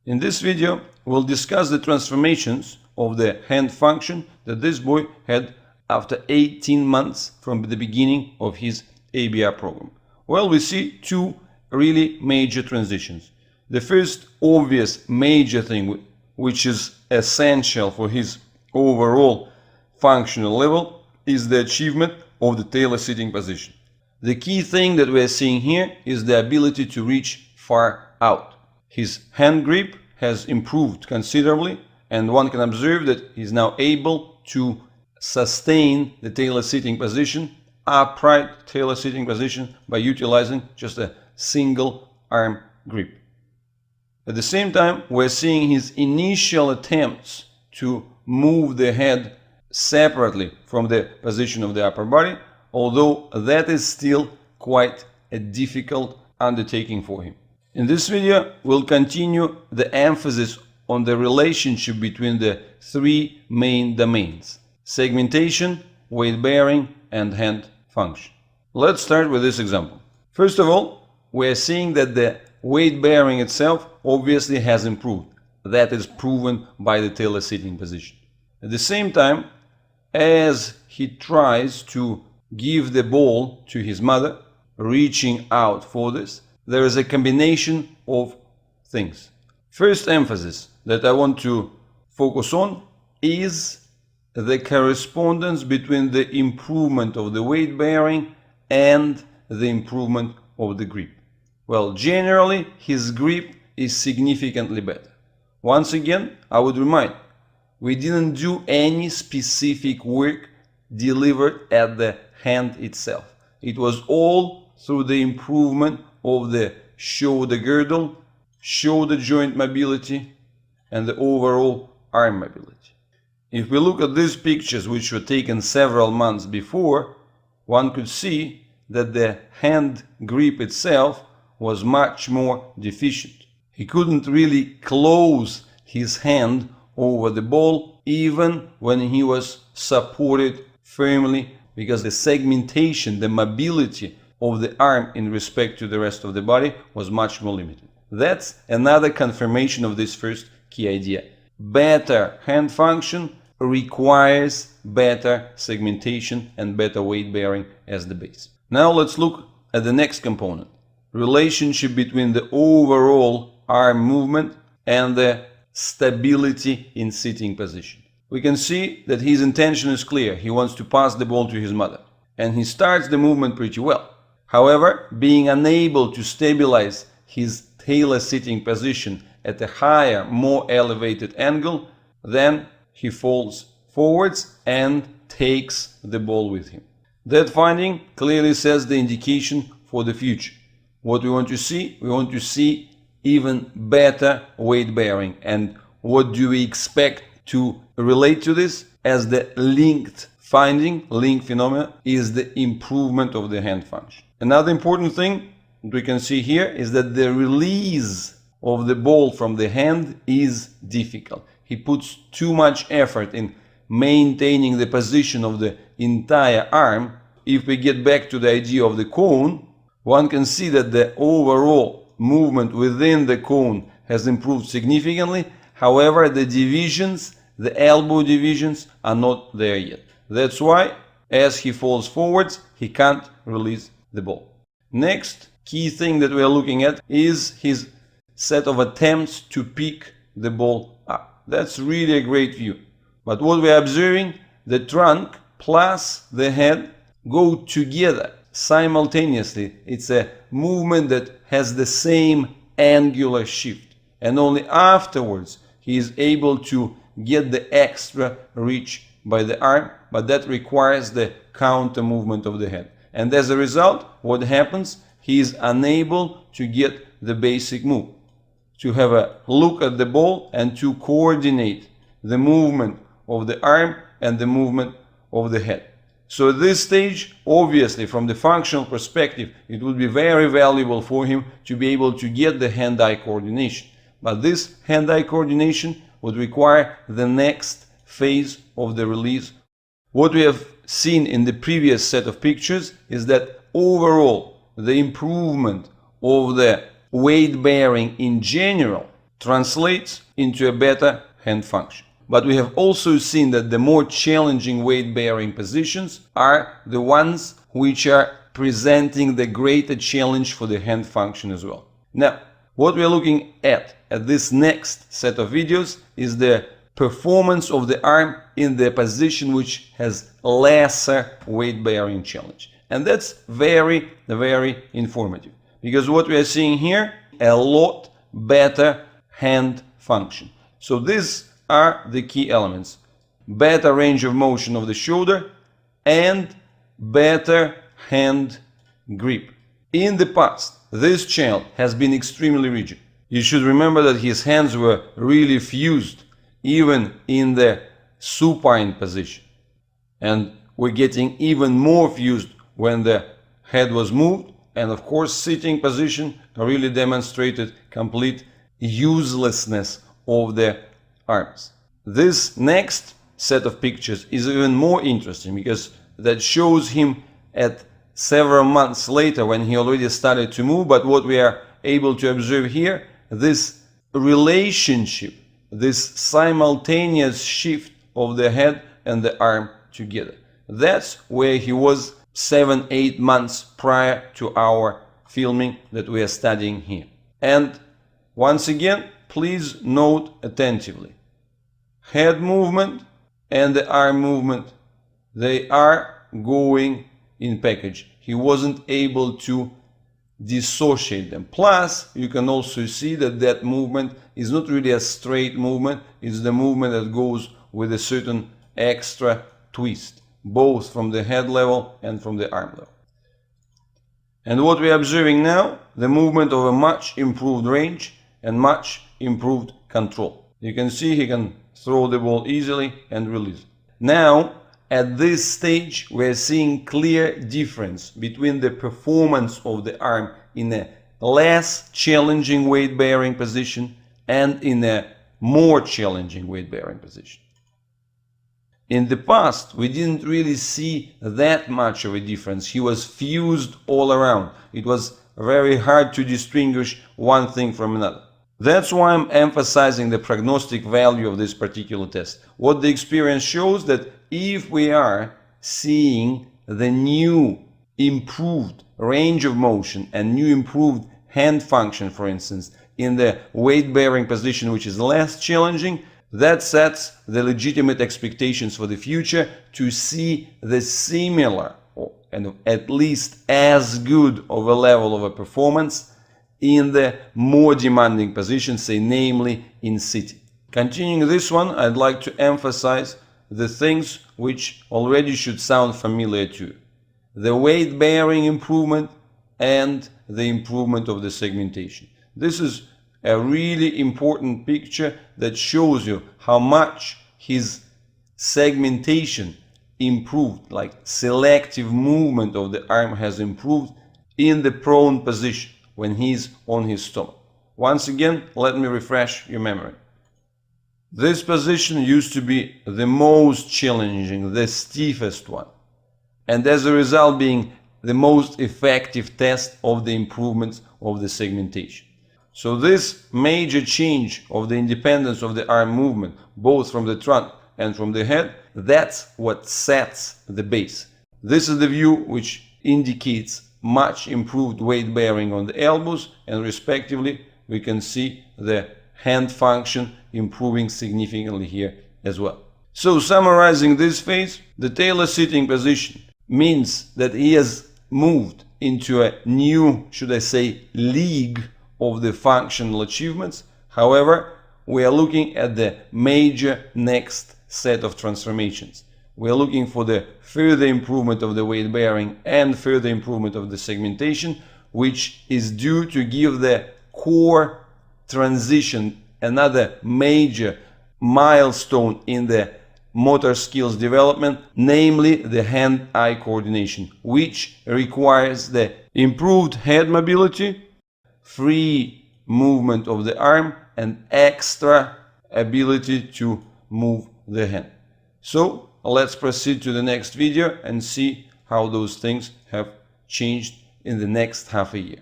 In this video, we'll discuss the transformations of the hand function that this boy had after 18 months from the beginning of his ABR program. Well, we see two really major transitions. The first obvious major thing, which is essential for his overall functional level, is the achievement of the tailor sitting position. The key thing that we are seeing here is the ability to reach far out. His hand grip has improved considerably, and one can observe that he is now able to sustain the tailor sitting position, upright tailor sitting position, by utilizing just a single arm grip. At the same time, we're seeing his initial attempts to move the head separately from the position of the upper body, although that is still quite a difficult undertaking for him. In this video, we'll continue the emphasis on the relationship between the three main domains: segmentation, weight bearing, and hand function. Let's start with this example. First of all, we're seeing that the weight bearing itself obviously has improved. That is proven by the tailor sitting position. At the same time, as he tries to give the ball to his mother, reaching out for this, there is a combination of things. First emphasis that I want to focus on is the correspondence between the improvement of the weight bearing and the improvement of the grip. Well, generally, his grip is significantly better. Once again, I would remind, we didn't do any specific work delivered at the hand itself. It was all through the improvement of the shoulder girdle, shoulder joint mobility, and the overall arm mobility. If we look at these pictures, which were taken several months before, one could see that the hand grip itself was much more deficient. He couldn't really close his hand over the ball even when he was supported firmly, because the segmentation, the mobility of the arm in respect to the rest of the body was much more limited. That's another confirmation of this first key idea. Better hand function requires better segmentation and better weight bearing as the base. Now let's look at the next component: relationship between the overall arm movement and the stability in sitting position. We can see that his intention is clear. He wants to pass the ball to his mother, and he starts the movement pretty well. However, being unable to stabilize his tailor sitting position at a higher, more elevated angle, then he falls forwards and takes the ball with him. That finding clearly says the indication for the future. What we want to see? We want to see even better weight bearing. And what do we expect to relate to this as the linked finding, linked phenomena, is the improvement of the hand function. Another important thing we can see here is that the release of the ball from the hand is difficult. He puts too much effort in maintaining the position of the entire arm. If we get back to the idea of the cone, one can see that the overall movement within the cone has improved significantly. However, the divisions, the elbow divisions, are not there yet. That's why, as he falls forwards, he can't release the ball. Next key thing that we are looking at is his set of attempts to pick the ball up. That's really a great view. But what we are observing, the trunk plus the head go together simultaneously. It's a movement that has the same angular shift, and only afterwards he is able to get the extra reach by the arm, but that requires the counter movement of the head. And as a result, what happens? He is unable to get the basic move, to have a look at the ball and to coordinate the movement of the arm and the movement of the head. So at this stage, obviously, from the functional perspective, it would be very valuable for him to be able to get the hand-eye coordination. But this hand-eye coordination would require the next phase of the release. What we have seen in the previous set of pictures is that overall, the improvement of the weight bearing in general translates into a better hand function. But we have also seen that the more challenging weight-bearing positions are the ones which are presenting the greater challenge for the hand function as well. Now, what we are looking at this next set of videos is the performance of the arm in the position which has lesser weight-bearing challenge. And that's very, very informative, because what we are seeing here, a lot better hand function. So these are the key elements: better range of motion of the shoulder and better hand grip. In the past, this child has been extremely rigid. You should remember that his hands were really fused even in the supine position, and we're getting even more fused when the head was moved, and of course sitting position really demonstrated complete uselessness of the arms. This next set of pictures is even more interesting, because that shows him at several months later when he already started to move. But what we are able to observe here, this relationship, this simultaneous shift of the head and the arm together. That's where he was 7-8 months prior to our filming that we are studying here. And once again, please note attentively, head movement and the arm movement, they are going in package. He wasn't able to dissociate them. Plus, you can also see that that movement is not really a straight movement, it's the movement that goes with a certain extra twist, both from the head level and from the arm level. And what we are observing now, the movement of a much improved range and much improved control. You can see he can throw the ball easily and release it. Now, at this stage, we are seeing clear difference between the performance of the arm in a less challenging weight-bearing position and in a more challenging weight-bearing position. In the past, we didn't really see that much of a difference. He was fused all around. It was very hard to distinguish one thing from another. That's why I'm emphasizing the prognostic value of this particular test. What the experience shows, that if we are seeing the new improved range of motion and new improved hand function, for instance, in the weight-bearing position which is less challenging, that sets the legitimate expectations for the future to see the similar and at least as good of a level of a performance in the more demanding positions, say namely in sitting. Continuing this one, I'd like to emphasize the things which already should sound familiar to you: the weight-bearing improvement and the improvement of the segmentation. This is a really important picture that shows you how much his segmentation improved, like selective movement of the arm has improved in the prone position when he's on his stomach. Once again, let me refresh your memory. This position used to be the most challenging, the stiffest one, and as a result being the most effective test of the improvements of the segmentation. So this major change of the independence of the arm movement, both from the trunk and from the head, that's what sets the base. This is the view which indicates much improved weight bearing on the elbows, and respectively we can see the hand function improving significantly here as well. So summarizing this phase, the tailor sitting position means that he has moved into a new, should I say, league of the functional achievements. However, we are looking at the major next set of transformations. We are looking for the further improvement of the weight bearing and further improvement of the segmentation, which is due to give the core transition another major milestone in the motor skills development, namely the hand-eye coordination, which requires the improved head mobility, free movement of the arm, and extra ability to move the hand. So let's proceed to the next video and see how those things have changed in the next half a year.